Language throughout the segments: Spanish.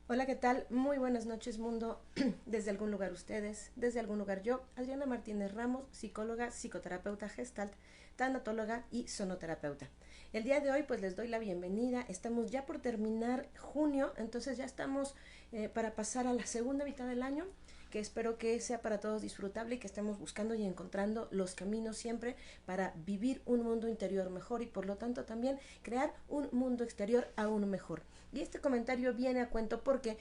Hola, ¿qué tal? Muy buenas noches, mundo. Desde algún lugar ustedes, desde algún lugar yo, Adriana Martínez Ramos, psicóloga, psicoterapeuta gestalt, tanatóloga y sonoterapeuta. El día de hoy pues les doy la bienvenida. Estamos ya por terminar junio, entonces ya estamos para pasar a la segunda mitad del año, que espero que sea para todos disfrutable y que estemos buscando y encontrando los caminos siempre para vivir un mundo interior mejor y por lo tanto también crear un mundo exterior aún mejor. Y este comentario viene a cuento porque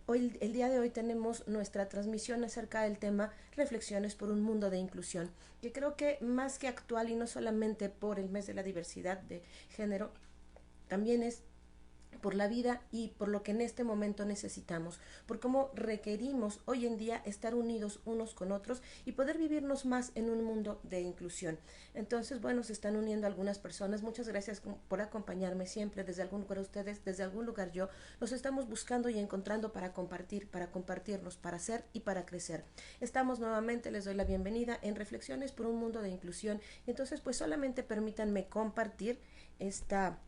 hoy, el día de hoy tenemos nuestra transmisión acerca del tema Reflexiones por un mundo de inclusión, que creo que más que actual y no solamente por el mes de la diversidad de género, también es por la vida y por lo que en este momento necesitamos, por cómo requerimos hoy en día estar unidos unos con otros y poder vivirnos más en un mundo de inclusión. Entonces, bueno, se están uniendo algunas personas. Muchas gracias por acompañarme siempre desde algún lugar ustedes, desde algún lugar yo. Los estamos buscando y encontrando para compartirnos, para ser y para crecer. Estamos nuevamente, les doy la bienvenida en Reflexiones por un mundo de inclusión. Entonces, pues solamente permítanme compartir esta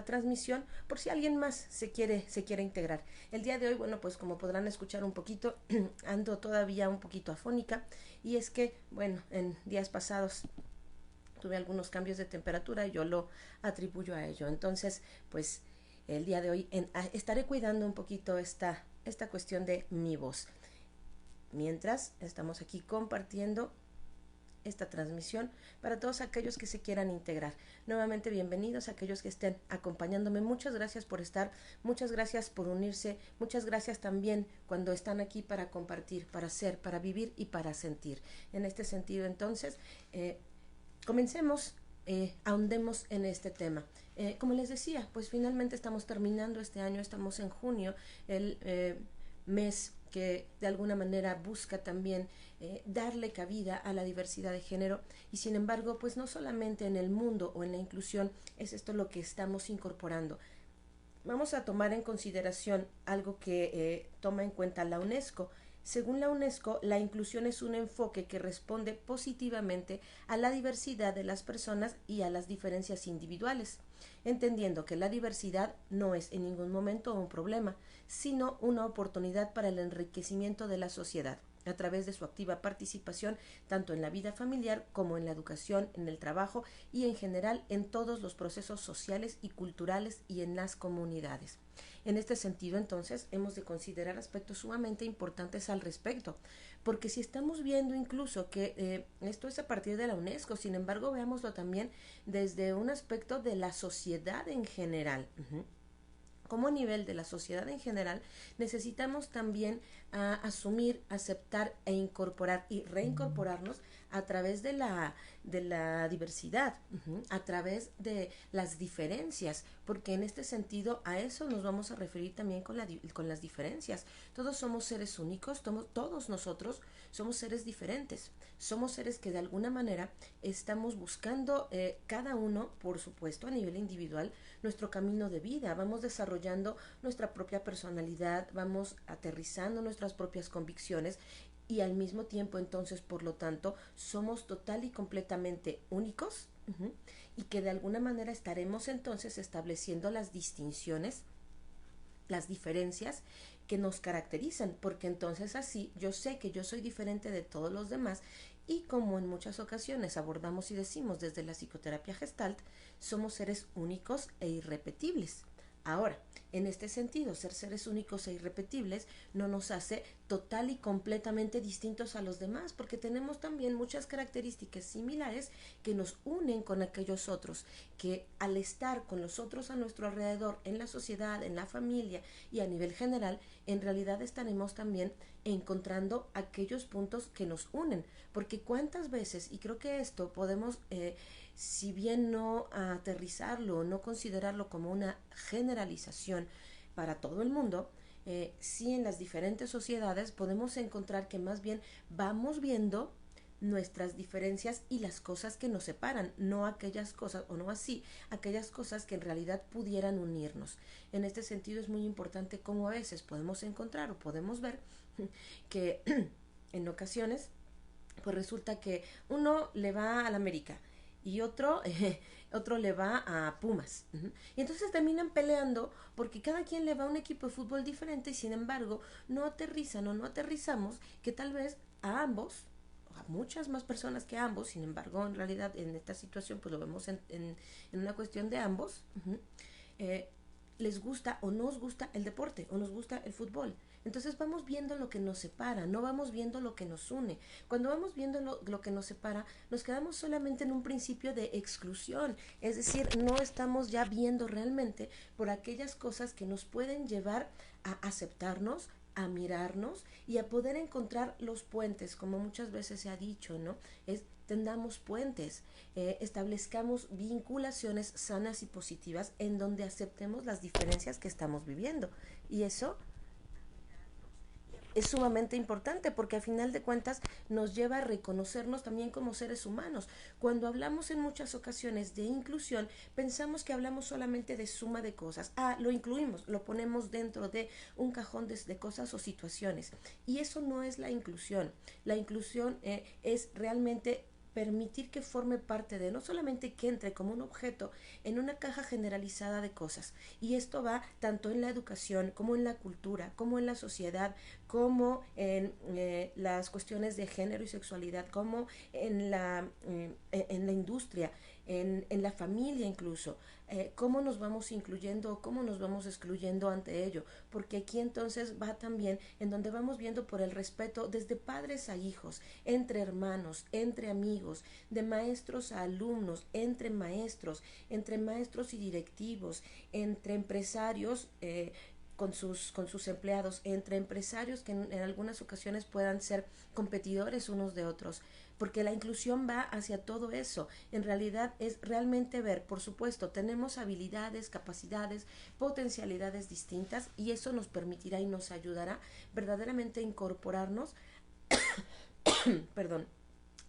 transmisión por si alguien más se quiere integrar. El día de hoy, bueno, pues como podrán escuchar un poquito, ando todavía un poquito afónica y es que, bueno, en días pasados tuve algunos cambios de temperatura y yo lo atribuyo a ello. Entonces, pues el día de hoy estaré cuidando un poquito esta cuestión de mi voz. Mientras estamos aquí compartiendo esta transmisión para todos aquellos que se quieran integrar. Nuevamente bienvenidos a aquellos que estén acompañándome. Muchas gracias por estar, muchas gracias por unirse, muchas gracias también cuando están aquí para compartir, para ser, para vivir y para sentir. En este sentido, entonces, comencemos, ahondemos en este tema. Como les decía, pues finalmente estamos terminando este año, estamos en junio, el mes que de alguna manera busca también darle cabida a la diversidad de género y sin embargo pues no solamente en el mundo o en la inclusión es esto lo que estamos incorporando. Vamos a tomar en consideración algo que toma en cuenta la UNESCO. Según la UNESCO, la inclusión es un enfoque que responde positivamente a la diversidad de las personas y a las diferencias individuales, entendiendo que la diversidad no es en ningún momento un problema, sino una oportunidad para el enriquecimiento de la sociedad a través de su activa participación tanto en la vida familiar como en la educación, en el trabajo y en general en todos los procesos sociales y culturales y en las comunidades. En este sentido, entonces, hemos de considerar aspectos sumamente importantes al respecto, porque si estamos viendo incluso que esto es a partir de la UNESCO, sin embargo, veámoslo también desde un aspecto de la sociedad en general. Como a nivel de la sociedad en general, necesitamos también asumir, aceptar e incorporar y reincorporarnos a través de la diversidad, a través de las diferencias, porque en este sentido a eso nos vamos a referir también con las diferencias. Todos somos seres únicos, todos nosotros somos seres diferentes, somos seres que de alguna manera estamos buscando cada uno, por supuesto, a nivel individual, nuestro camino de vida, vamos desarrollando nuestra propia personalidad, vamos aterrizando nuestras propias convicciones y al mismo tiempo entonces por lo tanto somos total y completamente únicos y que de alguna manera estaremos entonces estableciendo las distinciones, las diferencias que nos caracterizan, porque entonces así yo sé que yo soy diferente de todos los demás y como en muchas ocasiones abordamos y decimos desde la psicoterapia gestalt, somos seres únicos e irrepetibles. Ahora, en este sentido, ser seres únicos e irrepetibles no nos hace total y completamente distintos a los demás, porque tenemos también muchas características similares que nos unen con aquellos otros, que al estar con los otros a nuestro alrededor, en la sociedad, en la familia y a nivel general, en realidad estaremos también encontrando aquellos puntos que nos unen, porque cuántas veces, y creo que esto podemos si bien no aterrizarlo, no considerarlo como una generalización para todo el mundo, sí en las diferentes sociedades podemos encontrar que más bien vamos viendo nuestras diferencias y las cosas que nos separan, no aquellas cosas, o no así, aquellas cosas que en realidad pudieran unirnos. En este sentido es muy importante cómo a veces podemos encontrar o podemos ver que en ocasiones pues resulta que uno le va a la América y otro, otro le va a Pumas. Y entonces terminan peleando porque cada quien le va a un equipo de fútbol diferente y sin embargo no aterrizan o no aterrizamos que tal vez a ambos, a muchas más personas que a ambos, sin embargo en realidad en esta situación pues lo vemos en una cuestión de ambos, eh, les gusta o nos gusta el deporte o nos gusta el fútbol. Entonces vamos viendo lo que nos separa, no vamos viendo lo que nos une. Cuando vamos viendo lo que nos separa, nos quedamos solamente en un principio de exclusión. Es decir, no estamos ya viendo realmente por aquellas cosas que nos pueden llevar a aceptarnos, a mirarnos y a poder encontrar los puentes, como muchas veces se ha dicho, ¿no? Es tendamos puentes, establezcamos vinculaciones sanas y positivas en donde aceptemos las diferencias que estamos viviendo. Y eso es sumamente importante porque a final de cuentas nos lleva a reconocernos también como seres humanos. Cuando hablamos en muchas ocasiones de inclusión, pensamos que hablamos solamente de suma de cosas. Lo incluimos, lo ponemos dentro de un cajón de cosas o situaciones. Y eso no es la inclusión. La inclusión es realmente permitir que forme parte de, no solamente que entre como un objeto en una caja generalizada de cosas. Y esto va tanto en la educación como en la cultura, como en la sociedad, como en las cuestiones de género y sexualidad, como en la industria, en la familia incluso. Cómo nos vamos incluyendo o cómo nos vamos excluyendo ante ello, porque aquí entonces va también en donde vamos viendo por el respeto desde padres a hijos, entre hermanos, entre amigos, de maestros a alumnos, entre maestros y directivos, entre empresarios, con sus empleados, entre empresarios que en algunas ocasiones puedan ser competidores unos de otros, porque la inclusión va hacia todo eso. En realidad es realmente ver, por supuesto, tenemos habilidades, capacidades, potencialidades distintas y eso nos permitirá y nos ayudará verdaderamente a incorporarnos, perdón,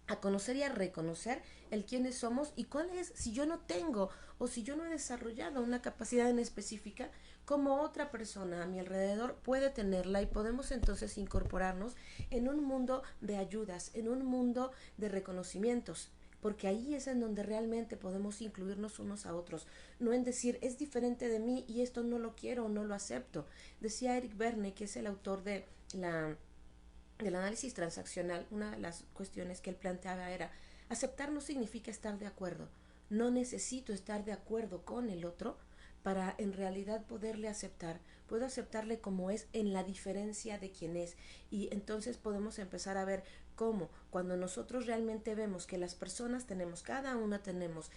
a conocer y a reconocer el quiénes somos y cuál es, si yo no tengo o si yo no he desarrollado una capacidad en específica, como otra persona a mi alrededor puede tenerla y podemos entonces incorporarnos en un mundo de ayudas, en un mundo de reconocimientos, porque ahí es en donde realmente podemos incluirnos unos a otros, no en decir es diferente de mí y esto no lo quiero o no lo acepto. Decía Eric Berne, que es el autor de del análisis transaccional, una de las cuestiones que él planteaba era, aceptar no significa estar de acuerdo, no necesito estar de acuerdo con el otro para en realidad poderle aceptar, puedo aceptarle como es en la diferencia de quien es y entonces podemos empezar a ver cómo cuando nosotros realmente vemos que las personas tenemos, cada una tenemos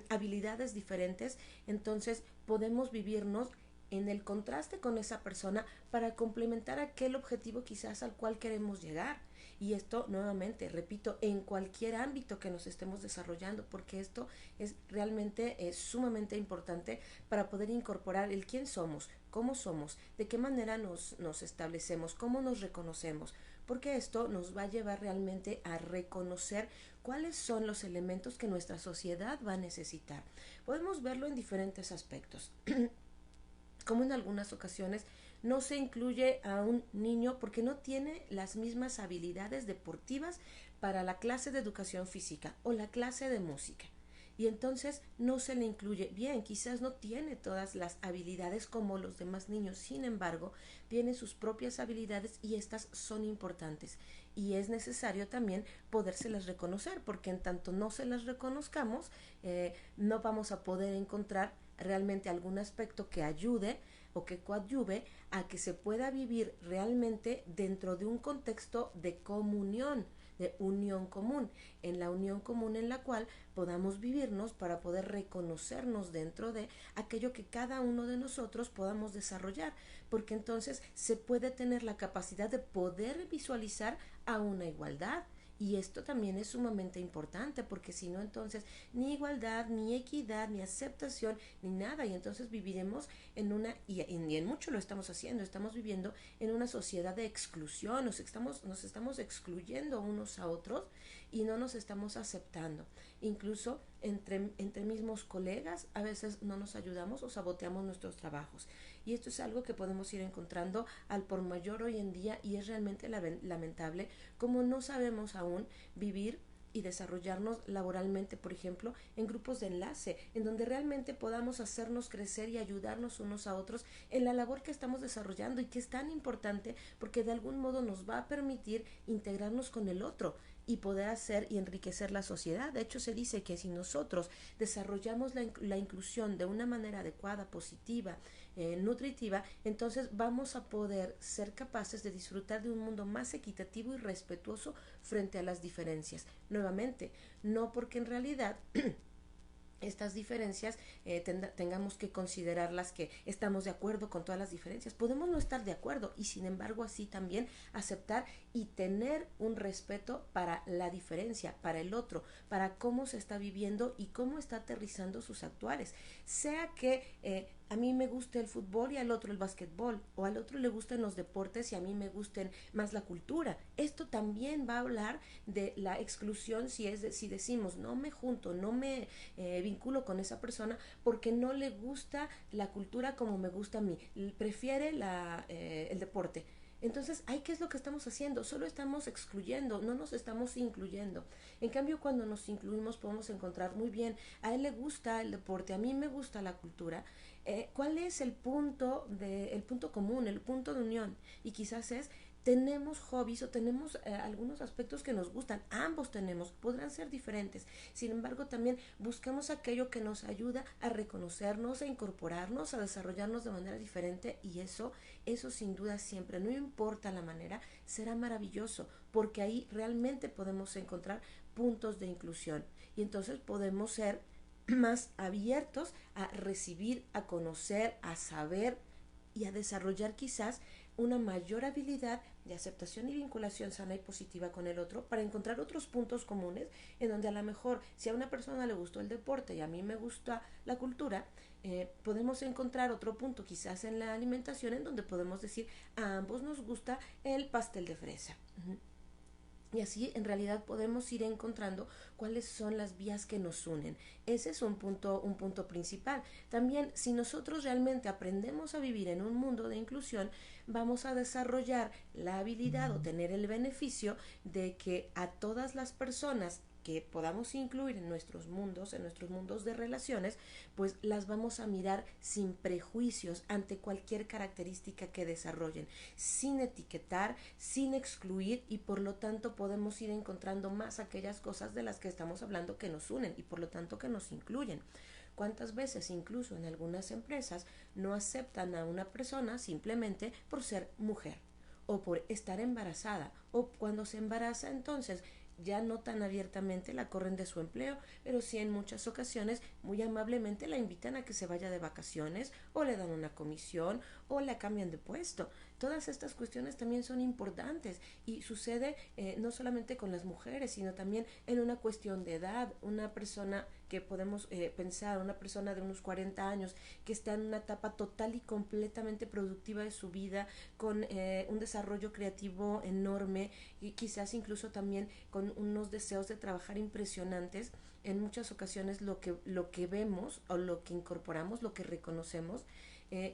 habilidades diferentes, entonces podemos vivirnos en el contraste con esa persona para complementar aquel objetivo quizás al cual queremos llegar. Y esto nuevamente, repito, en cualquier ámbito que nos estemos desarrollando, porque esto es realmente sumamente importante para poder incorporar el quién somos, de qué manera nos establecemos, cómo nos reconocemos, porque esto nos va a llevar realmente a reconocer cuáles son los elementos que nuestra sociedad va a necesitar. Podemos verlo en diferentes aspectos. Como en algunas ocasiones no se incluye a un niño porque no tiene las mismas habilidades deportivas para la clase de educación física o la clase de música. Y entonces no se le incluye. Bien, quizás no tiene todas las habilidades como los demás niños, sin embargo, tiene sus propias habilidades y estas son importantes. Y es necesario también podérselas reconocer, porque en tanto no se las reconozcamos, no vamos a poder encontrar realmente algún aspecto que ayude o que coadyuve a que se pueda vivir realmente dentro de un contexto de comunión, de unión común, en la unión común en la cual podamos vivirnos para poder reconocernos dentro de aquello que cada uno de nosotros podamos desarrollar, porque entonces se puede tener la capacidad de poder visualizar a una igualdad. Y esto también es sumamente importante porque si no entonces ni igualdad, ni equidad, ni aceptación, ni nada. Y entonces viviremos en mucho lo estamos haciendo, estamos viviendo en una sociedad de exclusión, nos estamos excluyendo unos a otros y no nos estamos aceptando. Incluso entre mismos colegas a veces no nos ayudamos o saboteamos nuestros trabajos. Y esto es algo que podemos ir encontrando al por mayor hoy en día y es realmente lamentable como no sabemos aún vivir y desarrollarnos laboralmente, por ejemplo, en grupos de enlace, en donde realmente podamos hacernos crecer y ayudarnos unos a otros en la labor que estamos desarrollando y que es tan importante porque de algún modo nos va a permitir integrarnos con el otro y poder hacer y enriquecer la sociedad. De hecho, se dice que si nosotros desarrollamos la inclusión de una manera adecuada, positiva, nutritiva, entonces vamos a poder ser capaces de disfrutar de un mundo más equitativo y respetuoso frente a las diferencias. Nuevamente, no porque en realidad estas diferencias tengamos que considerarlas que estamos de acuerdo con todas las diferencias. Podemos no estar de acuerdo y sin embargo así también aceptar y tener un respeto para la diferencia, para el otro, para cómo se está viviendo y cómo está aterrizando sus actuales. Sea que a mí me guste el fútbol y al otro el básquetbol, o al otro le gusten los deportes y a mí me gusten más la cultura. Esto también va a hablar de la exclusión si decimos no me junto, no me vinculo con esa persona porque no le gusta la cultura como me gusta a mí, prefiere el deporte. Entonces, ¿qué es lo que estamos haciendo? Solo estamos excluyendo, no nos estamos incluyendo. En cambio, cuando nos incluimos podemos encontrar muy bien, a él le gusta el deporte, a mí me gusta la cultura. ¿Cuál es el punto común, el punto de unión? Y quizás tenemos hobbies o tenemos algunos aspectos que nos gustan, ambos tenemos, podrán ser diferentes, sin embargo también buscamos aquello que nos ayuda a reconocernos, a incorporarnos, a desarrollarnos de manera diferente y eso sin duda siempre, no importa la manera, será maravilloso, porque ahí realmente podemos encontrar puntos de inclusión y entonces podemos ser más abiertos a recibir, a conocer, a saber y a desarrollar quizás una mayor habilidad de aceptación y vinculación sana y positiva con el otro para encontrar otros puntos comunes en donde a lo mejor si a una persona le gustó el deporte y a mí me gusta la cultura, podemos encontrar otro punto quizás en la alimentación en donde podemos decir a ambos nos gusta el pastel de fresa. Y así en realidad podemos ir encontrando cuáles son las vías que nos unen. Ese es un punto principal. También si nosotros realmente aprendemos a vivir en un mundo de inclusión, vamos a desarrollar la habilidad o tener el beneficio de que a todas las personas que podamos incluir en nuestros mundos de relaciones, pues las vamos a mirar sin prejuicios ante cualquier característica que desarrollen, sin etiquetar, sin excluir y por lo tanto podemos ir encontrando más aquellas cosas de las que estamos hablando que nos unen y por lo tanto que nos incluyen. ¿Cuántas veces incluso en algunas empresas no aceptan a una persona simplemente por ser mujer o por estar embarazada o cuando se embaraza entonces ya no tan abiertamente la corren de su empleo, pero sí en muchas ocasiones muy amablemente la invitan a que se vaya de vacaciones o le dan una comisión o la cambian de puesto. Todas estas cuestiones también son importantes y sucede no solamente con las mujeres, sino también en una cuestión de edad. Una persona que podemos pensar, una persona de unos 40 años que está en una etapa total y completamente productiva de su vida, con un desarrollo creativo enorme y quizás incluso también con unos deseos de trabajar impresionantes. En muchas ocasiones lo que vemos o lo que incorporamos, lo que reconocemos,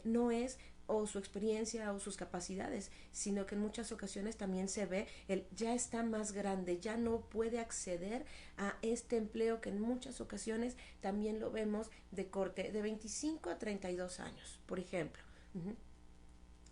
no es o su experiencia o sus capacidades, sino que en muchas ocasiones también se ve el ya está más grande, ya no puede acceder a este empleo que en muchas ocasiones también lo vemos de corte de 25 a 32 años, por ejemplo.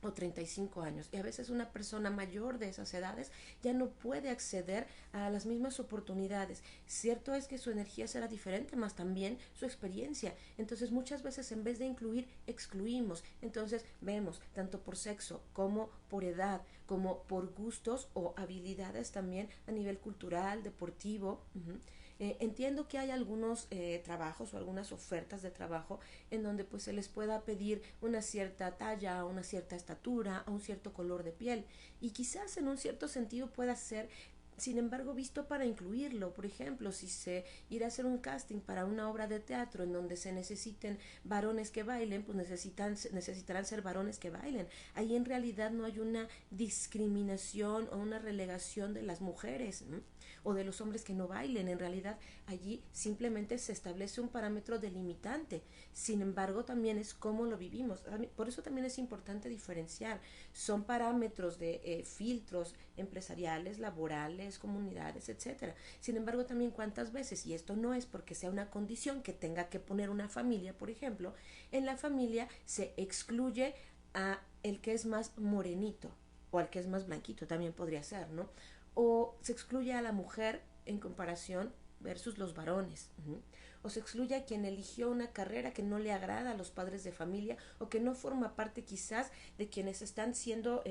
O 35 años y a veces una persona mayor de esas edades ya no puede acceder a las mismas oportunidades. Cierto es que su energía será diferente, más también su experiencia. Entonces muchas veces en vez de incluir, excluimos. Entonces vemos tanto por sexo como por edad, como por gustos o habilidades también a nivel cultural, deportivo. Entiendo que hay algunos trabajos o algunas ofertas de trabajo en donde pues se les pueda pedir una cierta talla, una cierta estatura, un cierto color de piel y quizás en un cierto sentido pueda ser sin embargo visto para incluirlo. Por ejemplo, si se irá a hacer un casting para una obra de teatro en donde se necesiten varones que bailen, pues necesitarán ser varones que bailen. Ahí en realidad no hay una discriminación o una relegación de las mujeres, ¿no? O de los hombres que no bailen. En realidad allí simplemente se establece un parámetro delimitante. Sin embargo también es cómo lo vivimos. Por eso también es importante diferenciar. Son parámetros de filtros empresariales, laborales, familiares, comunidades, etcétera. Sin embargo, también cuántas veces, y esto no es porque sea una condición que tenga que poner una familia, por ejemplo, en la familia se excluye a el que es más morenito o al que es más blanquito, también podría ser, ¿no? O se excluye a la mujer en comparación versus los varones. O se excluye a quien eligió una carrera que no le agrada a los padres de familia o que no forma parte quizás de quienes están siendo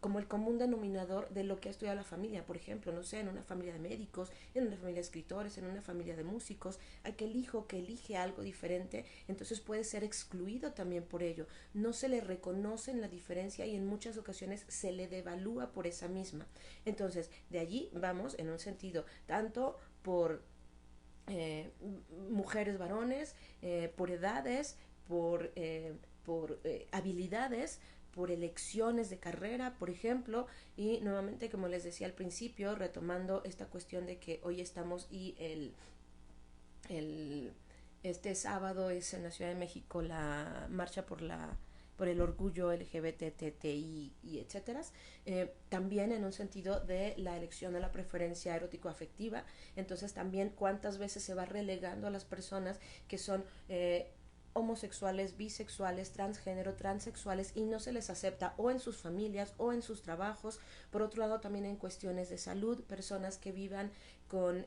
como el común denominador de lo que ha estudiado la familia, por ejemplo, no sé, en una familia de médicos, en una familia de escritores, en una familia de músicos, aquel hijo que elige algo diferente, entonces puede ser excluido también por ello, no se le reconoce en la diferencia y en muchas ocasiones se le devalúa por esa misma. Entonces, de allí vamos en un sentido, tanto por mujeres, varones, por edades, por habilidades, por elecciones de carrera, por ejemplo, y nuevamente, como les decía al principio, retomando esta cuestión de que hoy estamos y este sábado es en la Ciudad de México la marcha por el orgullo LGBTTI y etcétera, también en un sentido de la elección de la preferencia erótico-afectiva, entonces también cuántas veces se va relegando a las personas que son homosexuales, bisexuales, transgénero, transexuales y no se les acepta o en sus familias o en sus trabajos. Por otro lado, también en cuestiones de salud, personas que vivan con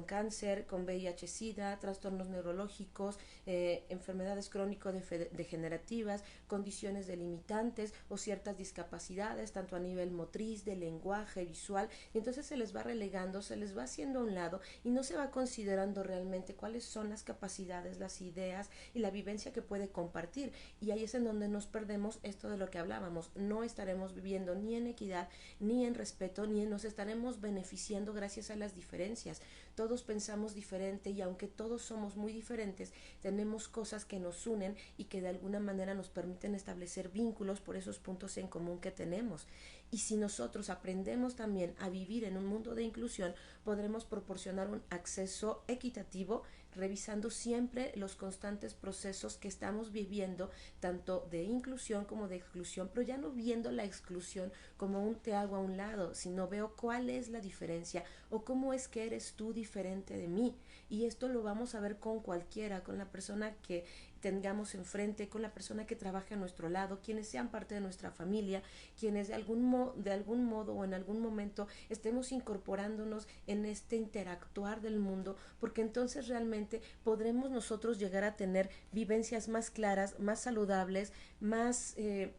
cáncer, con VIH-Sida, trastornos neurológicos, enfermedades crónico-degenerativas, condiciones delimitantes o ciertas discapacidades, tanto a nivel motriz, de lenguaje, visual, y entonces se les va relegando, se les va haciendo a un lado y no se va considerando realmente cuáles son las capacidades, las ideas y la vivencia que puede compartir. Y ahí es en donde nos perdemos esto de lo que hablábamos. No estaremos viviendo ni en equidad, ni en respeto, ni nos estaremos beneficiando gracias a las diferencias. Todos pensamos diferente y aunque todos somos muy diferentes, tenemos cosas que nos unen y que de alguna manera nos permiten establecer vínculos por esos puntos en común que tenemos. Y si nosotros aprendemos también a vivir en un mundo de inclusión, podremos proporcionar un acceso equitativo, revisando siempre los constantes procesos que estamos viviendo, tanto de inclusión como de exclusión, pero ya no viendo la exclusión como un te hago a un lado, sino veo cuál es la diferencia o cómo es que eres tú diferente de mí. Y esto lo vamos a ver con cualquiera, con la persona que tengamos enfrente, con la persona que trabaje a nuestro lado, quienes sean parte de nuestra familia, quienes de algún modo o en algún momento estemos incorporándonos en este interactuar del mundo, porque entonces realmente podremos nosotros llegar a tener vivencias más claras, más saludables, más que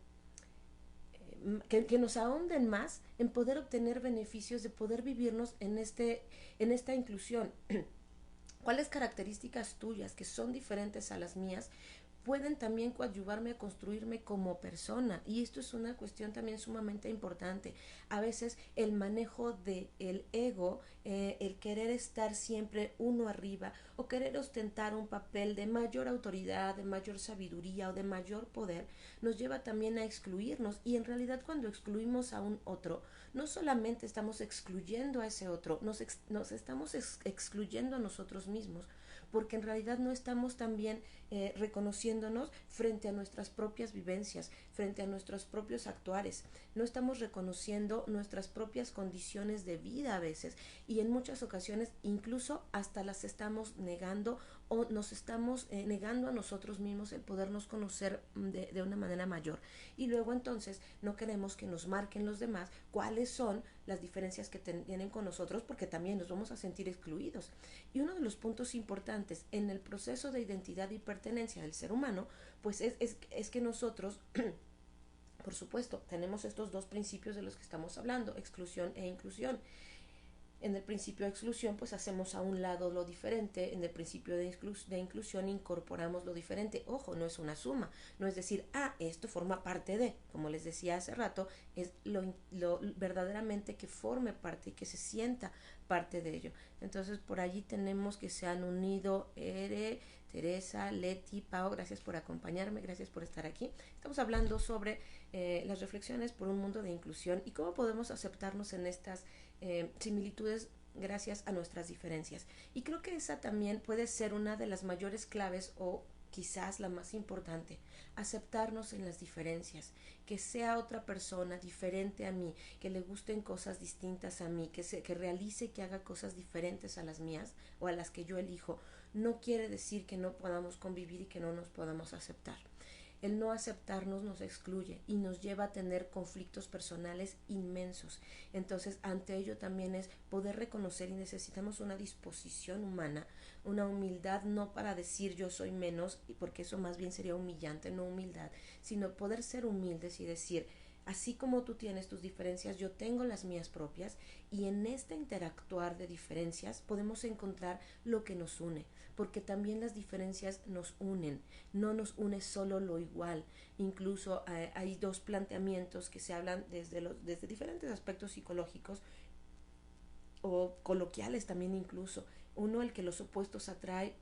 nos ahonden más en poder obtener beneficios de poder vivirnos en esta inclusión. ¿Cuáles características tuyas que son diferentes a las mías pueden también coadyuvarme a construirme como persona? Y esto es una cuestión también sumamente importante. A veces el manejo del ego, el querer estar siempre uno arriba o querer ostentar un papel de mayor autoridad, de mayor sabiduría o de mayor poder, nos lleva también a excluirnos. Y en realidad cuando excluimos a un otro, no solamente estamos excluyendo a ese otro, nos estamos excluyendo a nosotros mismos, porque en realidad no estamos también reconociéndonos frente a nuestras propias vivencias, frente a nuestros propios actuares, no estamos reconociendo nuestras propias condiciones de vida a veces y en muchas ocasiones incluso hasta las estamos negando o nos estamos negando a nosotros mismos el podernos conocer de una manera mayor. Y luego entonces no queremos que nos marquen los demás cuáles son las diferencias que tienen con nosotros, porque también nos vamos a sentir excluidos. Y uno de los puntos importantes en el proceso de identidad y pertenencia del ser humano, pues es que nosotros por supuesto, tenemos estos dos principios de los que estamos hablando, exclusión e inclusión. En el principio de exclusión, pues hacemos a un lado lo diferente. En el principio de inclusión incorporamos lo diferente. Ojo, no es una suma. No es decir, esto forma parte de, como les decía hace rato, es lo verdaderamente que forme parte y que se sienta parte de ello. Entonces, por allí tenemos que se han unido Teresa, Leti, Pau, gracias por acompañarme, gracias por estar aquí. Estamos hablando sobre las reflexiones por un mundo de inclusión y cómo podemos aceptarnos en estas similitudes gracias a nuestras diferencias. Y creo que esa también puede ser una de las mayores claves o quizás la más importante, aceptarnos en las diferencias, que sea otra persona diferente a mí, que le gusten cosas distintas a mí, que realice, que haga cosas diferentes a las mías o a las que yo elijo, no quiere decir que no podamos convivir y que no nos podamos aceptar. El no aceptarnos nos excluye y nos lleva a tener conflictos personales inmensos. Entonces, ante ello también es poder reconocer y necesitamos una disposición humana, una humildad no para decir yo soy menos, porque eso más bien sería humillante, no humildad, sino poder ser humildes y decir, así como tú tienes tus diferencias, yo tengo las mías propias y en este interactuar de diferencias podemos encontrar lo que nos une, porque también las diferencias nos unen, no nos une solo lo igual. Incluso hay dos planteamientos que se hablan desde diferentes aspectos psicológicos o coloquiales también incluso. Uno, el que los opuestos atraen,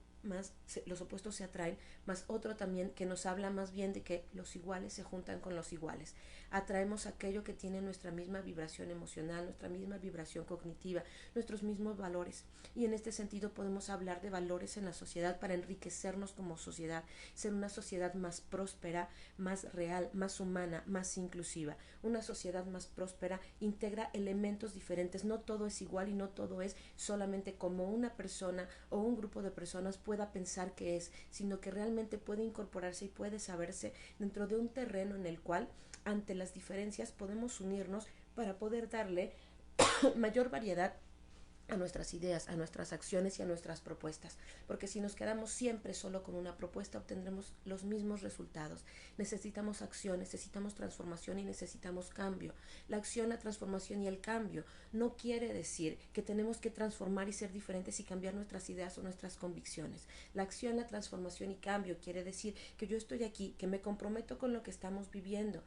los opuestos se atraen, más otro también que nos habla más bien de que los iguales se juntan con los iguales. Atraemos aquello que tiene nuestra misma vibración emocional, nuestra misma vibración cognitiva, nuestros mismos valores. Y en este sentido podemos hablar de valores en la sociedad para enriquecernos como sociedad, ser una sociedad más próspera, más real, más humana, más inclusiva. Una sociedad más próspera integra elementos diferentes, no todo es igual y no todo es solamente como una persona o un grupo de personas pueda pensar que es, sino que realmente puede incorporarse y puede saberse dentro de un terreno en el cual ante las diferencias podemos unirnos para poder darle mayor variedad a nuestras ideas, a nuestras acciones y a nuestras propuestas, porque si nos quedamos siempre solo con una propuesta obtendremos los mismos resultados. Necesitamos acción, necesitamos transformación y necesitamos cambio. La acción, la transformación y el cambio no quiere decir que tenemos que transformar y ser diferentes y cambiar nuestras ideas o nuestras convicciones. La acción, la transformación y cambio quiere decir que yo estoy aquí, que me comprometo con lo que estamos viviendo,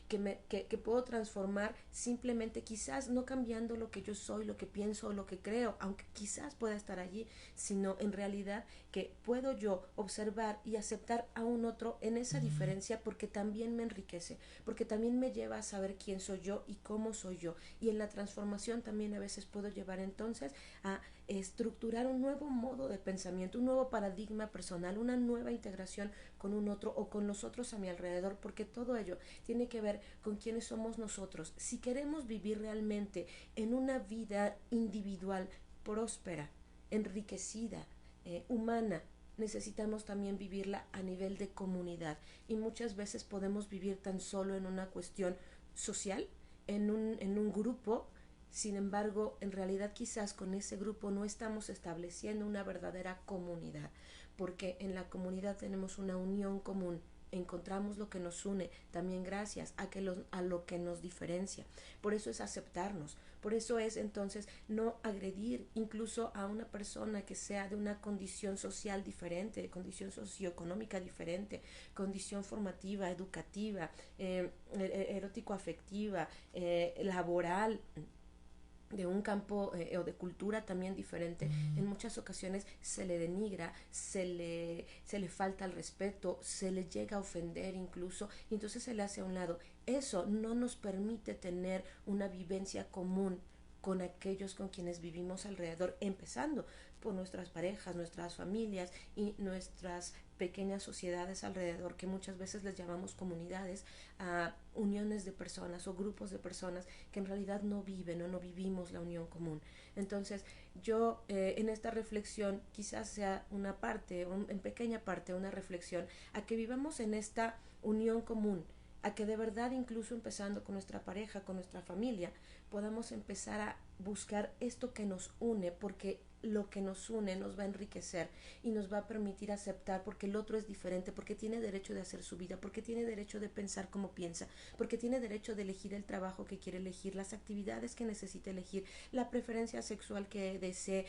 que puedo transformar simplemente quizás no cambiando lo que yo soy, lo que pienso o lo que creo, aunque quizás pueda estar allí, sino en realidad que puedo yo observar y aceptar a un otro en esa diferencia porque también me enriquece, porque también me lleva a saber quién soy yo y cómo soy yo. Y en la transformación también a veces puedo llevar entonces a estructurar un nuevo modo de pensamiento, un nuevo paradigma personal, una nueva integración con un otro o con los otros a mi alrededor, porque todo ello tiene que ver con quiénes somos nosotros. Si queremos vivir realmente en una vida individual, próspera, enriquecida, humana, necesitamos también vivirla a nivel de comunidad y muchas veces podemos vivir tan solo en una cuestión social, en un grupo. Sin embargo, en realidad quizás con ese grupo no estamos estableciendo una verdadera comunidad, porque en la comunidad tenemos una unión común, encontramos lo que nos une, también gracias a lo que nos diferencia. Por eso es aceptarnos, por eso es entonces no agredir incluso a una persona que sea de una condición social diferente, condición socioeconómica diferente, condición formativa, educativa, erótico-afectiva, laboral, de un campo o de cultura también diferente. En muchas ocasiones se le denigra, se le falta el respeto, se le llega a ofender incluso, y entonces se le hace a un lado. Eso no nos permite tener una vivencia común con aquellos con quienes vivimos alrededor, empezando por nuestras parejas, nuestras familias y nuestras pequeñas sociedades alrededor, que muchas veces les llamamos comunidades, a uniones de personas o grupos de personas que en realidad no viven o no vivimos la unión común. Entonces yo en esta reflexión quizás sea una parte, en pequeña parte, una reflexión a que vivamos en esta unión común, a que de verdad, incluso empezando con nuestra pareja, con nuestra familia, podamos empezar a buscar esto que nos une, porque lo que nos une nos va a enriquecer y nos va a permitir aceptar, porque el otro es diferente, porque tiene derecho de hacer su vida, porque tiene derecho de pensar como piensa, porque tiene derecho de elegir el trabajo que quiere elegir, las actividades que necesite elegir, la preferencia sexual que desee,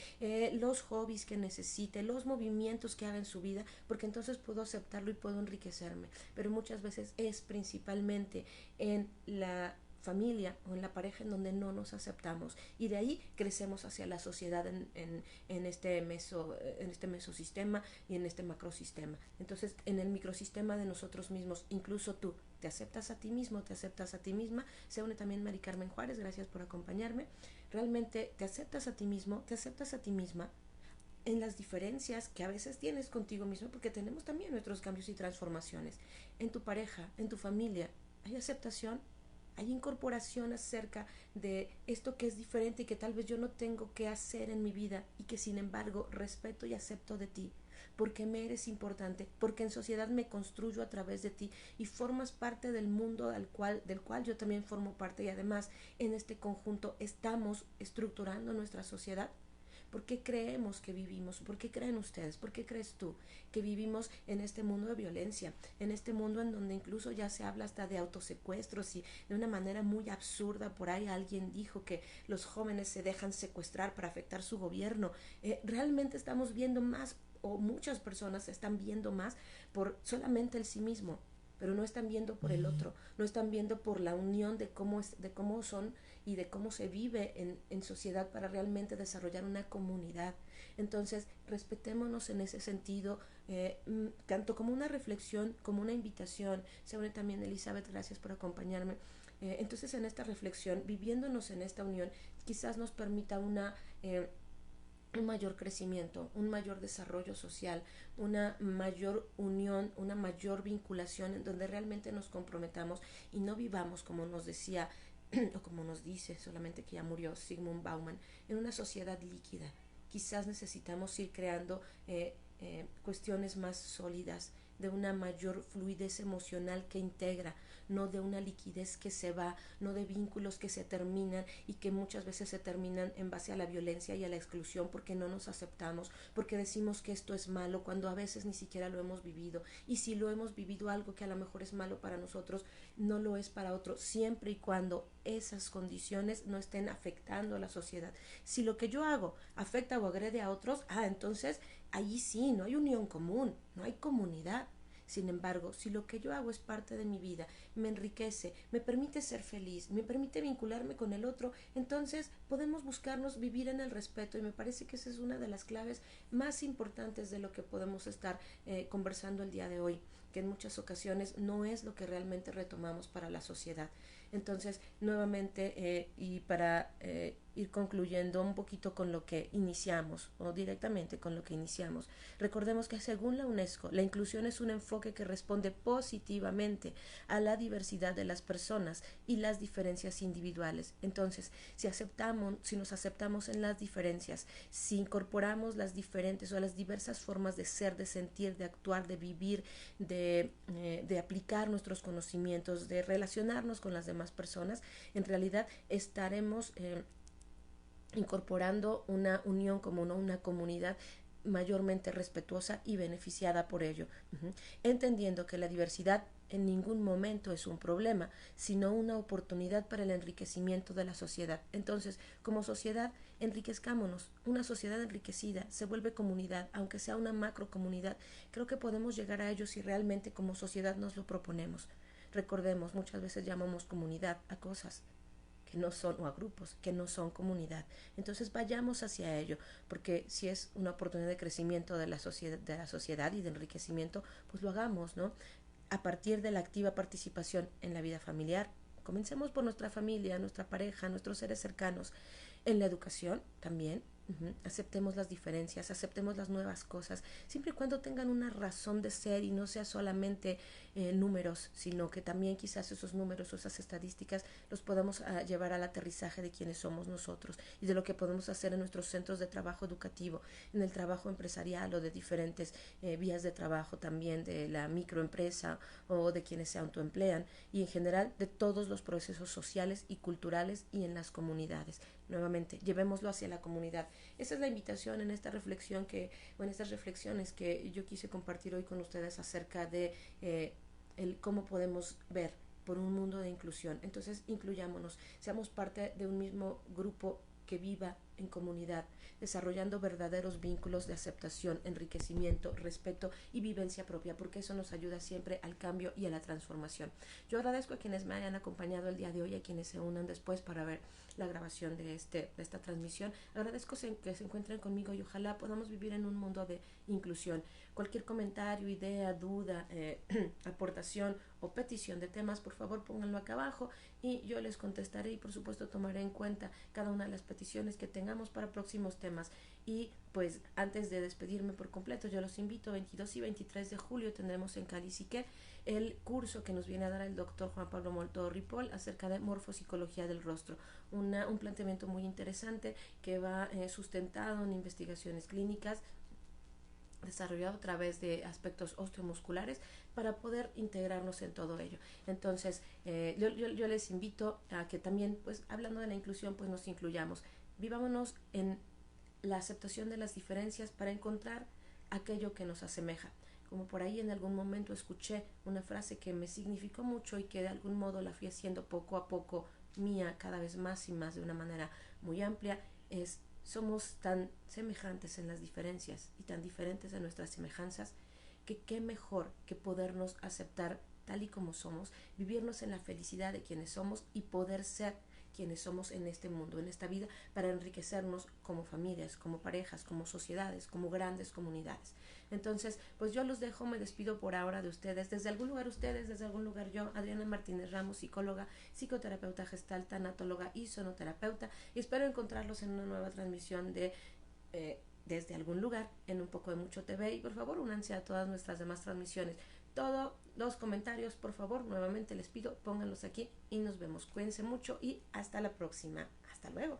los hobbies que necesite, los movimientos que haga en su vida, porque entonces puedo aceptarlo y puedo enriquecerme. Pero muchas veces es principalmente en la familia o en la pareja en donde no nos aceptamos, y de ahí crecemos hacia la sociedad en este mesosistema y en este macrosistema. Entonces en el microsistema de nosotros mismos, incluso tú te aceptas a ti mismo, te aceptas a ti misma. Se une también Mari Carmen Juárez, gracias por acompañarme. Realmente te aceptas a ti mismo, te aceptas a ti misma, en las diferencias que a veces tienes contigo mismo, porque tenemos también nuestros cambios y transformaciones. En tu pareja, en tu familia, ¿hay aceptación? ¿Hay incorporación acerca de esto que es diferente y que tal vez yo no tengo que hacer en mi vida y que sin embargo respeto y acepto de ti? Porque me eres importante, porque en sociedad me construyo a través de ti y formas parte del mundo del cual yo también formo parte, y además en este conjunto estamos estructurando nuestra sociedad. ¿Por qué creemos que vivimos? ¿Por qué creen ustedes? ¿Por qué crees tú que vivimos en este mundo de violencia? En este mundo en donde incluso ya se habla hasta de autosecuestros, y de una manera muy absurda por ahí alguien dijo que los jóvenes se dejan secuestrar para afectar su gobierno. Realmente estamos viendo más, o muchas personas están viendo más por solamente el sí mismo, pero no están viendo por el otro, no están viendo por la unión de cómo son y de cómo se vive en sociedad para realmente desarrollar una comunidad. Entonces, respetémonos en ese sentido, tanto como una reflexión, como una invitación. Se une también Elizabeth, gracias por acompañarme. Entonces, en esta reflexión, viviéndonos en esta unión, quizás nos permita un mayor crecimiento, un mayor desarrollo social, una mayor unión, una mayor vinculación en donde realmente nos comprometamos y no vivamos, como nos decía o como nos dice, solamente que ya murió Sigmund Bauman, en una sociedad líquida. Quizás necesitamos ir creando cuestiones más sólidas, de una mayor fluidez emocional que integra, no de una liquidez que se va, no de vínculos que se terminan y que muchas veces se terminan en base a la violencia y a la exclusión, porque no nos aceptamos, porque decimos que esto es malo cuando a veces ni siquiera lo hemos vivido, y si lo hemos vivido, algo que a lo mejor es malo para nosotros no lo es para otro, siempre y cuando esas condiciones no estén afectando a la sociedad. Si lo que yo hago afecta o agrede a otros, entonces allí sí, no hay unión común, no hay comunidad. Sin embargo, si lo que yo hago es parte de mi vida, me enriquece, me permite ser feliz, me permite vincularme con el otro, entonces podemos buscarnos vivir en el respeto, y me parece que esa es una de las claves más importantes de lo que podemos estar conversando el día de hoy, que en muchas ocasiones no es lo que realmente retomamos para la sociedad. Entonces, nuevamente, y para ir concluyendo un poquito con lo que iniciamos, o directamente con lo que iniciamos, recordemos que según la UNESCO, la inclusión es un enfoque que responde positivamente a la diversidad de las personas y las diferencias individuales. Entonces, si nos aceptamos en las diferencias, si incorporamos las diferentes o las diversas formas de ser, de sentir, de actuar, de vivir, de aplicar nuestros conocimientos, de relacionarnos con las demás personas, en realidad estaremos incorporando una unión común, una comunidad mayormente respetuosa y beneficiada por ello, entendiendo que la diversidad en ningún momento es un problema, sino una oportunidad para el enriquecimiento de la sociedad. Entonces, como sociedad, enriquezcámonos. Una sociedad enriquecida se vuelve comunidad, aunque sea una macrocomunidad. Creo que podemos llegar a ello si realmente como sociedad nos lo proponemos. Recordemos, muchas veces llamamos comunidad a cosas que no son, o a grupos que no son comunidad. Entonces vayamos hacia ello, porque si es una oportunidad de crecimiento de la sociedad y de enriquecimiento, pues lo hagamos, ¿no? A partir de la activa participación en la vida familiar. Comencemos por nuestra familia, nuestra pareja, nuestros seres cercanos. En la educación también. Aceptemos las diferencias, aceptemos las nuevas cosas, siempre y cuando tengan una razón de ser y no sea solamente números, sino que también quizás esos números o esas estadísticas los podamos llevar al aterrizaje de quienes somos nosotros y de lo que podemos hacer en nuestros centros de trabajo educativo, en el trabajo empresarial o de diferentes vías de trabajo también, de la microempresa o de quienes se autoemplean, y en general de todos los procesos sociales y culturales y en las comunidades. Nuevamente, llevémoslo hacia la comunidad. Esa es la invitación en esta reflexión en estas reflexiones que yo quise compartir hoy con ustedes acerca de el cómo podemos ver por un mundo de inclusión. Entonces, incluyámonos, seamos parte de un mismo grupo que viva en comunidad, desarrollando verdaderos vínculos de aceptación, enriquecimiento, respeto y vivencia propia, porque eso nos ayuda siempre al cambio y a la transformación. Yo agradezco a quienes me hayan acompañado el día de hoy, a quienes se unan después para ver la grabación de esta transmisión. Agradezco que se encuentren conmigo y ojalá podamos vivir en un mundo de inclusión. Cualquier comentario, idea, duda, aportación o petición de temas, por favor pónganlo acá abajo y yo les contestaré, y por supuesto tomaré en cuenta cada una de las peticiones que tengan tengamos para próximos temas. Y pues antes de despedirme por completo, yo los invito, 22 y 23 de julio tendremos en Calicique el curso que nos viene a dar el doctor Juan Pablo Molto Ripoll acerca de morfopsicología del rostro, un planteamiento muy interesante que va sustentado en investigaciones clínicas, desarrollado a través de aspectos osteomusculares para poder integrarnos en todo ello. Entonces, yo les invito a que también, pues hablando de la inclusión, pues nos incluyamos. Vivámonos en la aceptación de las diferencias para encontrar aquello que nos asemeja. Como por ahí en algún momento escuché una frase que me significó mucho y que de algún modo la fui haciendo poco a poco mía, cada vez más y más de una manera muy amplia, es: somos tan semejantes en las diferencias y tan diferentes en nuestras semejanzas que qué mejor que podernos aceptar tal y como somos, vivirnos en la felicidad de quienes somos y poder ser quienes somos en este mundo, en esta vida, para enriquecernos como familias, como parejas, como sociedades, como grandes comunidades. Entonces, pues yo los dejo, me despido por ahora de ustedes, desde algún lugar ustedes, desde algún lugar yo, Adriana Martínez Ramos, psicóloga, psicoterapeuta gestal, tanatóloga y sonoterapeuta, y espero encontrarlos en una nueva transmisión de desde algún lugar en Un Poco de Mucho TV, y por favor únanse a todas nuestras demás transmisiones. Todos los comentarios, por favor, nuevamente les pido, pónganlos aquí y nos vemos. Cuídense mucho y hasta la próxima. Hasta luego.